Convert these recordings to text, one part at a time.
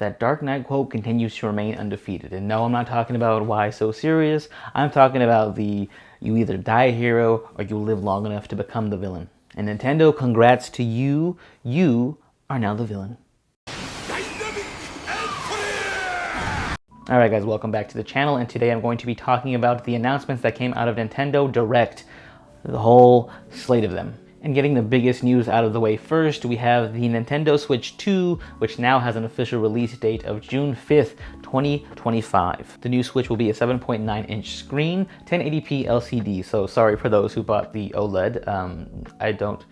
that Dark Knight quote continues to remain undefeated. And no, I'm not talking about why so serious. I'm talking about the you either die a hero or you live long enough to become the villain. And Nintendo, congrats to you. You are now the villain. Alright guys, welcome back to the channel, and today I'm going to be talking about the announcements that came out of Nintendo Direct. The whole slate of them. And getting the biggest news out of the way first, we have the Nintendo Switch 2, which now has an official release date of June 5th, 2025. The new Switch will be a 7.9-inch screen, 1080p LCD, so sorry for those who bought the OLED. I don't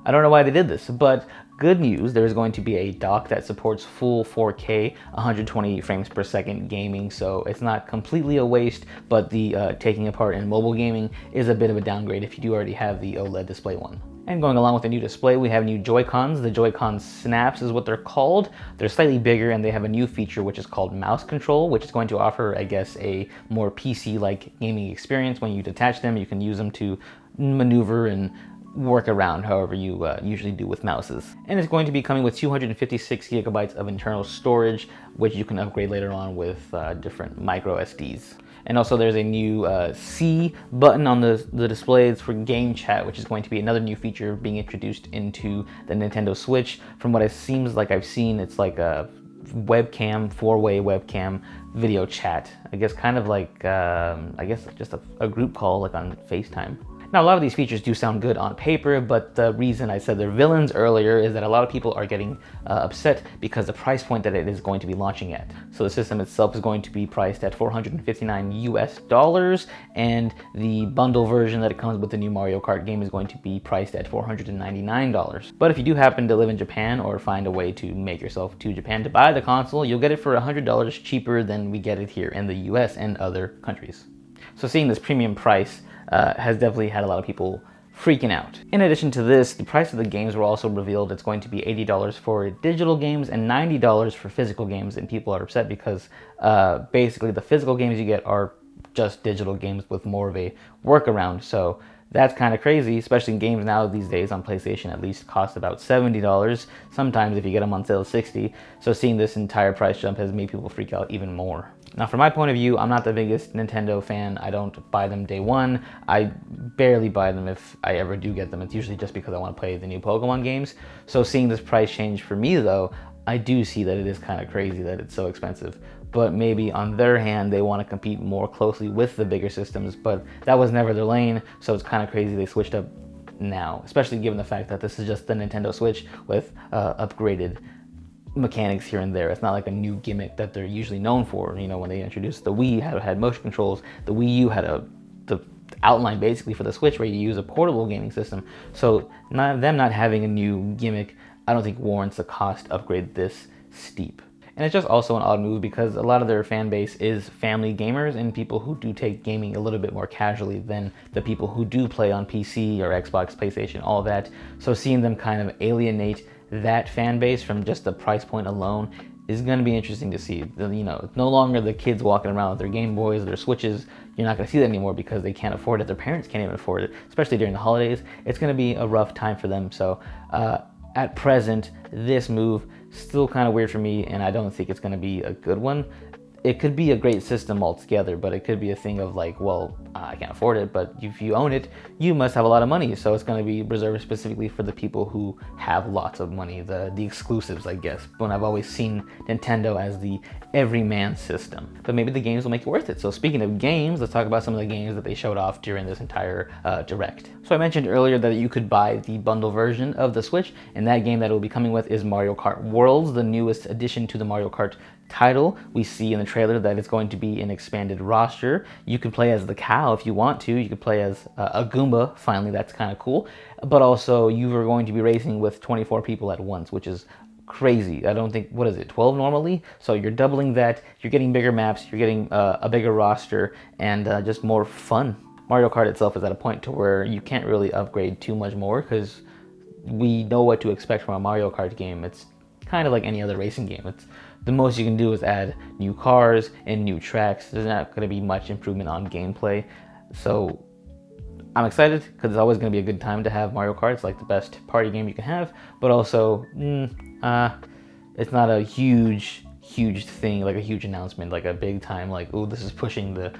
know why they did this, but good news, there is going to be a dock that supports full 4K, 120 frames per second gaming, so it's not completely a waste, but the taking apart in mobile gaming is a bit of a downgrade if you do already have the OLED display one. And going along with the new display, we have new Joy-Cons. The Joy-Con Snaps is what they're called. They're slightly bigger, and they have a new feature which is called mouse control, which is going to offer, I guess, a more PC-like gaming experience. When you detach them, you can use them to maneuver and work around however you usually do with mouses. And it's going to be coming with 256 gigabytes of internal storage, which you can upgrade later on with different micro SDs. And also there's a new C button on the displays for game chat, which is going to be another new feature being introduced into the Nintendo Switch. From what it seems like I've seen, it's like a webcam, four-way webcam video chat. I guess kind of like, I guess just a group call like on FaceTime. Now, a lot of these features do sound good on paper, but the reason I said they're villains earlier is that a lot of people are getting upset because the price point that it is going to be launching at. So the system itself is going to be priced at $459 US, and the bundle version that it comes with the new Mario Kart game is going to be priced at $499. But if you do happen to live in Japan or find a way to make yourself to Japan to buy the console, you'll get it for $100 cheaper than we get it here in the US and other countries. So seeing this premium price has definitely had a lot of people freaking out. In addition to this, the price of the games were also revealed. It's going to be $80 for digital games and $90 for physical games, and people are upset because basically the physical games you get are just digital games with more of a workaround. So that's kind of crazy, especially in games now these days on PlayStation at least cost about $70. Sometimes if you get them on sale, $60. So seeing this entire price jump has made people freak out even more. Now, from my point of view, I'm not the biggest Nintendo fan. I don't buy them day one. I barely buy them if I ever do get them. It's usually just because I want to play the new Pokemon games. So seeing this price change for me, though, I do see that it is kind of crazy that it's so expensive. But maybe on their hand, they want to compete more closely with the bigger systems, but that was never their lane, so it's kind of crazy they switched up now, especially given the fact that this is just the Nintendo Switch with upgraded mechanics here and there. It's not like a new gimmick that they're usually known for. You know, when they introduced the Wii, had motion controls. The Wii U had the outline basically for the Switch where you use a portable gaming system. So them not having a new gimmick, I don't think warrants a cost upgrade this steep. And it's just also an odd move because a lot of their fan base is family gamers and people who do take gaming a little bit more casually than the people who do play on PC or Xbox, PlayStation, all that. So seeing them kind of alienate that fan base from just the price point alone is going to be interesting to see. You know, it's no longer the kids walking around with their Game Boys, their Switches. You're not going to see that anymore because they can't afford it. Their parents can't even afford it, especially during the holidays. It's going to be a rough time for them. So at present, this move still kind of weird for me, and I don't think it's going to be a good one. It could be a great system altogether, but it could be a thing of like, well, I can't afford it, but if you own it, you must have a lot of money. So it's going to be reserved specifically for the people who have lots of money, the exclusives, I guess. When I've always seen Nintendo as the everyman system. But maybe the games will make it worth it. So speaking of games, let's talk about some of the games that they showed off during this entire Direct. So I mentioned earlier that you could buy the bundle version of the Switch, and that game that it will be coming with is Mario Kart Worlds, the newest addition to the Mario Kart title. We see in the trailer that it's going to be an expanded roster. You can play as the cow if you want to. You could play as a Goomba. Finally, that's kind of cool. But also, you are going to be racing with 24 people at once, which is crazy. I don't think, what is it, 12 normally? So you're doubling that. You're getting bigger maps. You're getting a bigger roster and just more fun. Mario Kart itself is at a point to where you can't really upgrade too much more because we know what to expect from a Mario Kart game. It's kind of like any other racing game. It's the most you can do is add new cars and new tracks. There's not going to be much improvement on gameplay. So I'm excited because it's always going to be a good time to have Mario Kart. It's like the best party game you can have, but also it's not a huge huge thing, like a huge announcement, like a big time, like, oh, this is pushing the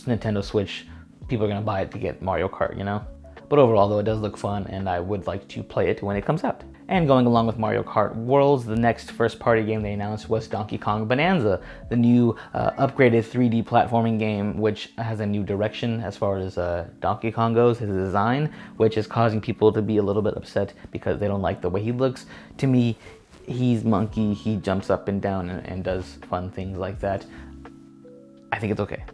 Nintendo Switch. People are gonna buy it to get Mario Kart, you know? But overall, though, it does look fun, and I would like to play it when it comes out. And going along with Mario Kart Worlds, the next first-party game they announced was Donkey Kong Bonanza, the new upgraded 3D platforming game, which has a new direction as far as Donkey Kong goes, his design, which is causing people to be a little bit upset because they don't like the way he looks. To me, he's monkey, he jumps up and down and does fun things like that. I think it's okay.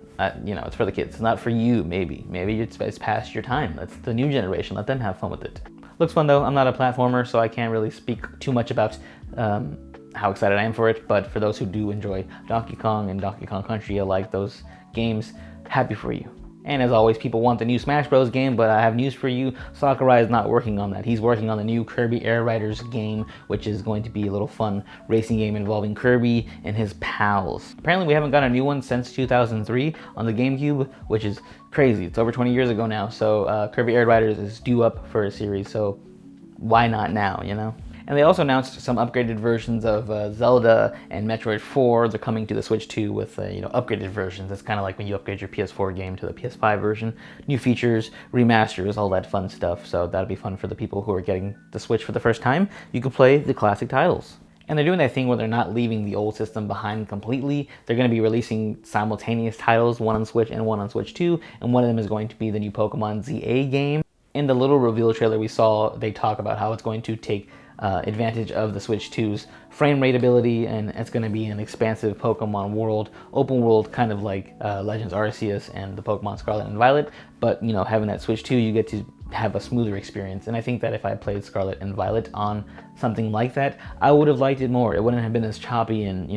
You know, it's for the kids. It's not for you, maybe. Maybe it's past your time. That's the new generation. Let them have fun with it. Looks fun, though. I'm not a platformer, so I can't really speak too much about how excited I am for it. But for those who do enjoy Donkey Kong and Donkey Kong Country, I like those games, happy for you. And as always, people want the new Smash Bros. Game, but I have news for you. Sakurai is not working on that. He's working on the new Kirby Air Riders game, which is going to be a little fun racing game involving Kirby and his pals. Apparently, we haven't got a new one since 2003 on the GameCube, which is crazy. It's over 20 years ago now, so Kirby Air Riders is due up for a series, so why not now, you know? And they also announced some upgraded versions of Zelda and Metroid 4. They're coming to the Switch 2 with upgraded versions. It's kind of like when you upgrade your PS4 game to the PS5 version. New features, remasters, all that fun stuff. So that'll be fun for the people who are getting the Switch for the first time. You can play the classic titles. And they're doing that thing where they're not leaving the old system behind completely. They're going to be releasing simultaneous titles, one on Switch and one on Switch 2. And one of them is going to be the new Pokemon ZA game. In the little reveal trailer we saw, they talk about how it's going to take advantage of the Switch 2's frame rate ability, and it's going to be an expansive Pokemon world, open world, kind of like Legends Arceus and the Pokemon Scarlet and Violet. But you know, having that Switch 2, you get to have a smoother experience. And I think that if I played Scarlet and Violet on something like that, I would have liked it more. It wouldn't have been as choppy and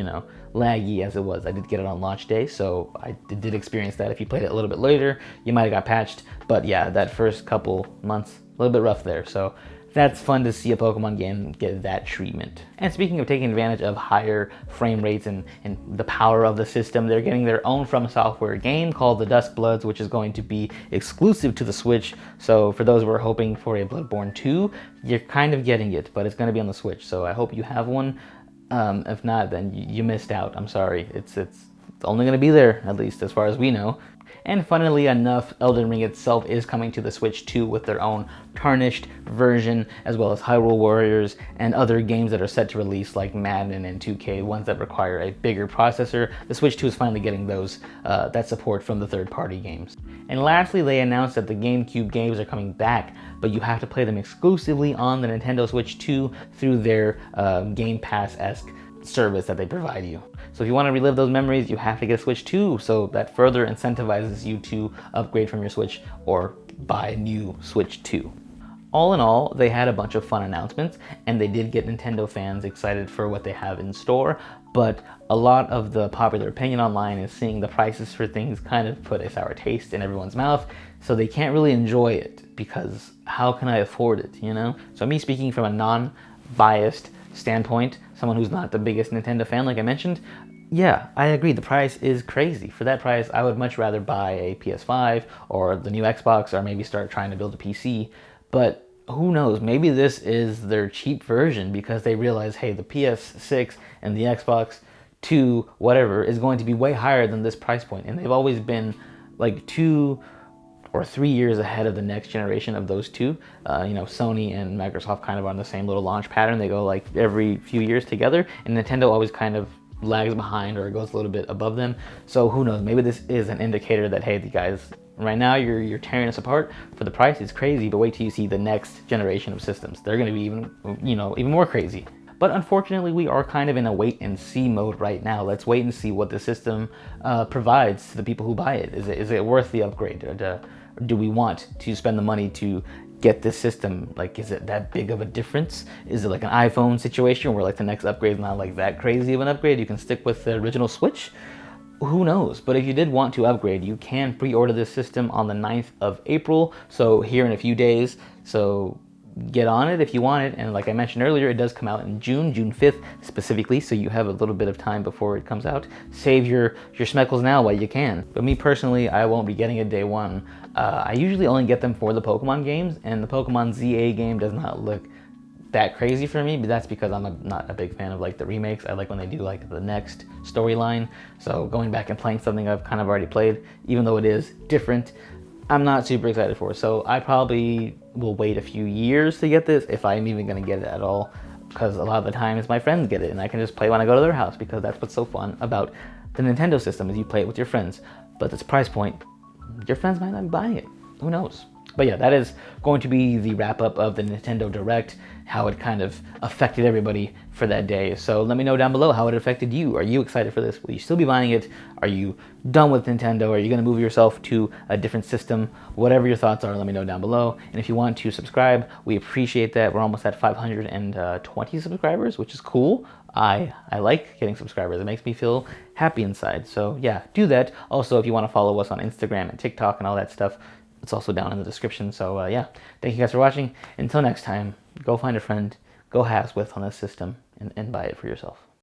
laggy as it was. I did get it on launch day, so I did experience that. If you played it a little bit later, you might have got patched. But yeah, that first couple months, a little bit rough there. So that's fun to see a Pokemon game get that treatment. And speaking of taking advantage of higher frame rates and the power of the system, they're getting their own From Software game called The Dusk Bloods, which is going to be exclusive to the Switch. So for those who are hoping for a Bloodborne 2, you're kind of getting it, but it's going to be on the Switch. So I hope you have one. If not, then you missed out. I'm sorry. It's only going to be there, at least as far as we know. And funnily enough, Elden Ring itself is coming to the Switch 2 with their own tarnished version, as well as Hyrule Warriors and other games that are set to release like Madden and 2K, ones that require a bigger processor. The Switch 2 is finally getting those that support from the third-party games. And lastly, they announced that the GameCube games are coming back, but you have to play them exclusively on the Nintendo Switch 2 through their Game Pass-esque service that they provide you. So if you want to relive those memories, you have to get a Switch 2, so that further incentivizes you to upgrade from your Switch or buy a new Switch 2. All in all, they had a bunch of fun announcements, and they did get Nintendo fans excited for what they have in store, but a lot of the popular opinion online is seeing the prices for things kind of put a sour taste in everyone's mouth, so they can't really enjoy it, because how can I afford it, you know? So me speaking from a non-biased standpoint, someone who's not the biggest Nintendo fan like I mentioned, yeah, I agree, the price is crazy. For that price, I would much rather buy a PS5 or the new Xbox, or maybe start trying to build a PC. But who knows, maybe this is their cheap version because they realize, hey, the PS6 and the Xbox 2, whatever, is going to be way higher than this price point. And they've always been like 2 or 3 years ahead of the next generation of those two. Sony and Microsoft kind of are on the same little launch pattern. They go like every few years together, and Nintendo always kind of lags behind or goes a little bit above them. So who knows, maybe this is an indicator that, hey, the guys, right now you're tearing us apart for the price. It's crazy, but wait till you see the next generation of systems. They're going to be even more crazy. But unfortunately, we are kind of in a wait and see mode right now. Let's wait and see what the system provides to the people who buy it. Is it worth the upgrade? Or do we want to spend the money to get this system? Like, is it that big of a difference? Is it like an iPhone situation where like the next upgrade is not like that crazy of an upgrade? You can stick with the original Switch? Who knows? But if you did want to upgrade, you can pre-order this system on the 9th of April. So here in a few days. So get on it if you want it. And like I mentioned earlier, it does come out in June 5th specifically, so you have a little bit of time before it comes out. Save your schmeckles now while you can. But me personally, I won't be getting it day one. I usually only get them for the Pokemon games, and the Pokemon ZA game does not look that crazy for me, but that's because I'm not a big fan of like the remakes. I like when they do like the next storyline. So going back and playing something I've kind of already played, even though it is different, I'm not super excited for it. So I probably will wait a few years to get this, if I'm even going to get it at all, because a lot of the times my friends get it and I can just play when I go to their house, because that's what's so fun about the Nintendo system, is you play it with your friends. But this price point, your friends might not be buying it. Who knows? But yeah, that is going to be the wrap up of the Nintendo Direct, how it kind of affected everybody for that day. So let me know down below how it affected you. Are you excited for this? Will you still be buying it? Are you done with Nintendo? Are you going to move yourself to a different system? Whatever your thoughts are, let me know down below. And if you want to subscribe, we appreciate that. We're almost at 520 subscribers, which is cool. I like getting subscribers. It makes me feel happy inside. So yeah, do that. Also, if you want to follow us on Instagram and TikTok and all that stuff, it's also down in the description. So yeah, thank you guys for watching. Until next time, go find a friend, go halves with on this system, and buy it for yourself.